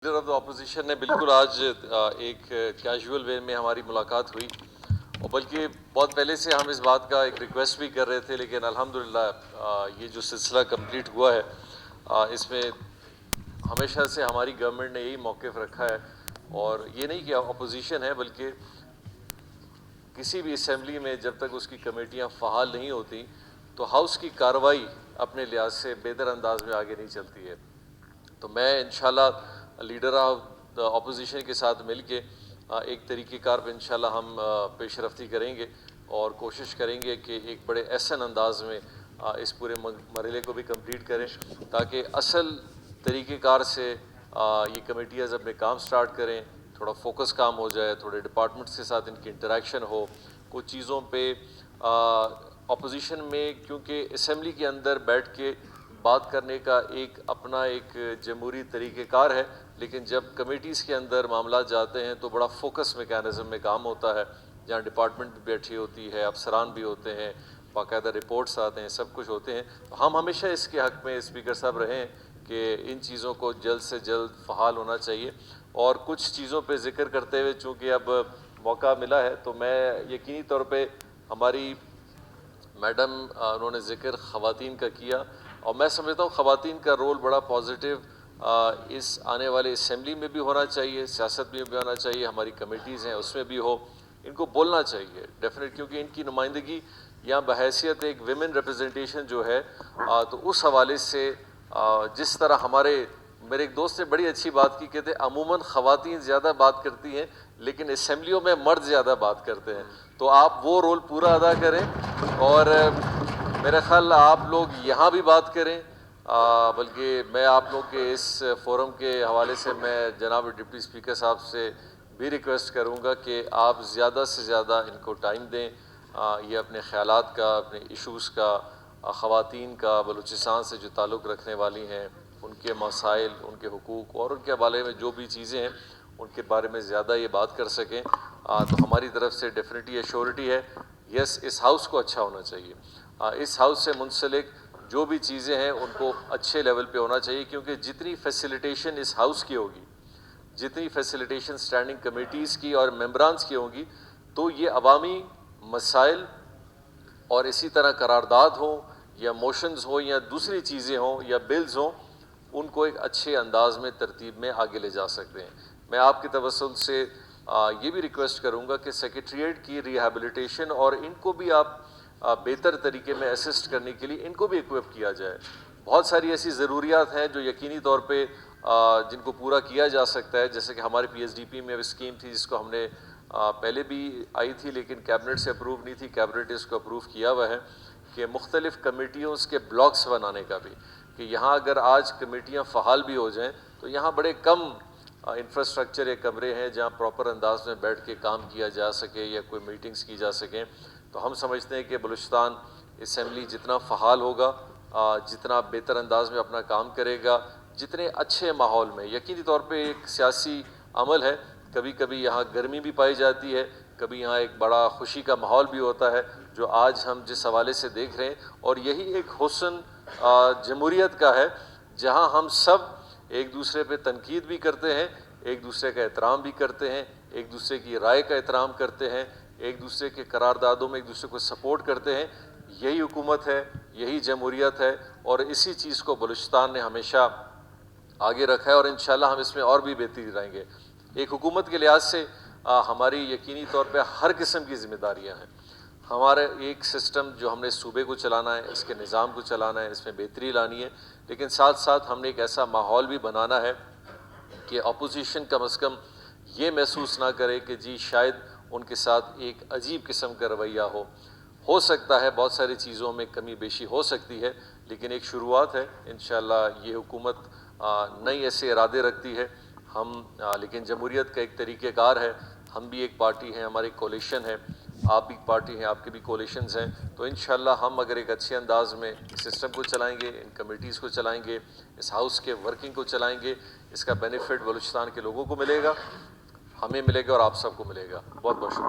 Leader of the opposition ने बिल्कुल आज एक कैजुअल वे में हमारी मुलाकात हुई और बल्कि बहुत पहले से हम इस बात का एक रिक्वेस्ट भी कर रहे थे, लेकिन अल्हम्दुलिल्लाह ये जो सिलसिला कंप्लीट हुआ है इसमें हमेशा से हमारी गवर्नमेंट ने यही मौक़िफ़ रखा है। और ये नहीं कि अपोजिशन है, बल्कि किसी भी असेंबली में जब तक उसकी कमेटियाँ फ़ाल नहीं होती तो हाउस की कार्रवाई अपने लिहाज से बेहतर अंदाज में आगे नहीं चलती है। तो मैं इंशाल्लाह लीडर ऑफ द अपोजिशन के साथ मिल के एक तरीक़ेकार पर इंशाल्लाह हम पेशरफ्ती करेंगे और कोशिश करेंगे कि एक बड़े एहसन अंदाज में इस पूरे मरहले को भी कंप्लीट करें, ताकि असल तरीक़ेकार से ये कमेटियाँ अपने काम स्टार्ट करें, थोड़ा फोकस काम हो जाए, थोड़े डिपार्टमेंट्स के साथ इनकी इंटरेक्शन हो। कुछ चीज़ों पे अपोजिशन में क्योंकि असेंबली के अंदर बैठ के बात करने का एक अपना एक जमहूरी तरीक़ेकार है, लेकिन जब कमेटीज़ के अंदर मामला जाते हैं तो बड़ा फोकस मैकेनिज़्म में काम होता है, जहाँ डिपार्टमेंट भी बैठी होती है, अफसरान भी होते हैं, बाकायदा रिपोर्ट्स आते हैं, सब कुछ होते हैं। तो हम हमेशा इसके हक़ में स्पीकर साहब रहें कि इन चीज़ों को जल्द से जल्द फ़हाल होना चाहिए। और कुछ चीज़ों पे ज़िक्र करते हुए चूँकि अब मौका मिला है तो मैं यकीनी तौर पे हमारी मैडम उन्होंने ज़िक्र ख़वातीन का किया और मैं समझता हूँ ख़वातीन का रोल बड़ा पॉजिटिव इस आने वाले असेंबली में भी होना चाहिए, सियासत में भी होना चाहिए, हमारी कमेटीज़ हैं उसमें भी हो, इनको बोलना चाहिए डेफिनेट, क्योंकि इनकी नुमाइंदगी यहाँ बहैसियत एक विमेन रिप्रेजेंटेशन जो है तो उस हवाले से जिस तरह मेरे एक दोस्त ने बड़ी अच्छी बात की, कहते अमूमन ख़वातीन ज़्यादा बात करती हैं लेकिन असेंबलियों में मर्द ज़्यादा बात करते हैं। तो आप वो रोल पूरा अदा करें और मेरा ख़्याल आप लोग यहाँ भी बात करें, बल्कि मैं आप लोग के इस फोरम के हवाले से मैं जनाब डिप्टी स्पीकर साहब से भी रिक्वेस्ट करूँगा कि आप ज़्यादा से ज़्यादा इनको टाइम दें। ये अपने ख़यालात का, अपने इशूज़ का, ख़वातीन का बलूचिस्तान से जो ताल्लुक़ रखने वाली हैं उनके मसाइल, उनके हुकूक़ और उनके हवाले में जो भी चीज़ें हैं उनके बारे में ज़्यादा ये बात कर सकें, तो हमारी तरफ से डेफिनेटली एश्योरिटी है यस इस हाउस को अच्छा होना चाहिए। इस हाउस से मुंसलिक जो भी चीज़ें हैं उनको अच्छे लेवल पे होना चाहिए, क्योंकि जितनी फैसिलिटेशन इस हाउस की होगी, जितनी फैसिलिटेशन स्टैंडिंग कमेटीज़ की और मेंबरान्स की होंगी, तो ये अवामी मसाइल और इसी तरह करारदाद हो या मोशंस हो या दूसरी चीज़ें हों या बिल्स हों, उनको एक अच्छे अंदाज में तरतीब में आगे ले जा सकते हैं। मैं आपके तवस्सुल से ये भी रिक्वेस्ट करूँगा कि सेक्रेटरीट की रिहैबिलिटेशन और इनको भी आप बेहतर तरीके में असिस्ट करने के लिए इनको भी इक्विप किया जाए। बहुत सारी ऐसी ज़रूरियात हैं जो यकीनी तौर पे जिनको पूरा किया जा सकता है, जैसे कि हमारे PSDP में स्कीम थी जिसको हमने पहले भी आई थी लेकिन कैबिनेट से अप्रूव नहीं थी, कैबिनेट ने इसको अप्रूव किया हुआ है कि मुख्तलिफ़ कमेटियों के ब्लॉक्स बनाने का भी, कि यहाँ अगर आज कमेटियाँ फ़हाल भी हो जाएँ तो यहाँ बड़े कम इंफ्रास्ट्रक्चर या कमरे हैं जहाँ प्रॉपर अंदाज में बैठ के काम किया जा सके या कोई मीटिंग्स की जा सकें। तो हम समझते हैं कि बलूचिस्तान असेंबली जितना फ़हाल होगा, जितना बेहतर अंदाज में अपना काम करेगा, जितने अच्छे माहौल में, यकीनी तौर पे एक सियासी अमल है, कभी कभी यहाँ गर्मी भी पाई जाती है, कभी यहाँ एक बड़ा खुशी का माहौल भी होता है जो आज हम जिस हवाले से देख रहे हैं। और यही एक हुस्न जमहूरियत का है जहाँ हम सब एक दूसरे पे तनकीद भी करते हैं, एक दूसरे का एहतराम भी करते हैं, एक दूसरे की राय का एहतराम करते हैं, एक दूसरे के करारदादों में एक दूसरे को सपोर्ट करते हैं। यही हुकूमत है, यही जमहूरियत है और इसी चीज़ को बलूचिस्तान ने हमेशा आगे रखा है और इंशाल्लाह हम इसमें और भी बेहतरी लाएंगे। एक हुकूमत के लिहाज से हमारी यकीनी तौर पे हर किस्म की ज़िम्मेदारियाँ हैं। हमारे एक सिस्टम जो हमने सूबे को चलाना है, इसके निज़ाम को चलाना है, इसमें बेहतरी लानी है, लेकिन साथ साथ हमने एक ऐसा माहौल भी बनाना है कि अपोजिशन कम अज़ कम ये महसूस ना करे कि जी शायद उनके साथ एक अजीब किस्म का रवैया हो सकता है बहुत सारी चीज़ों में कमी बेशी हो सकती है, लेकिन एक शुरुआत है। इंशाल्लाह ये हुकूमत नई ऐसे इरादे रखती है लेकिन जमहूरियत का एक तरीक़ेकार है। हम भी एक पार्टी हैं, हमारी कोलिशन है, आप भी पार्टी हैं, आपके भी कोलिशंस हैं। तो इंशाल्लाह हम अगर एक अच्छे अंदाज में सिस्टम को चलाएंगे, इन कमेटीज़ को चलाएंगे, इस हाउस के वर्किंग को चलाएंगे, इसका बेनिफिट बलूचिस्तान के लोगों को मिलेगा, हमें मिलेगा और आप सबको मिलेगा। बहुत बहुत शुक्रिया।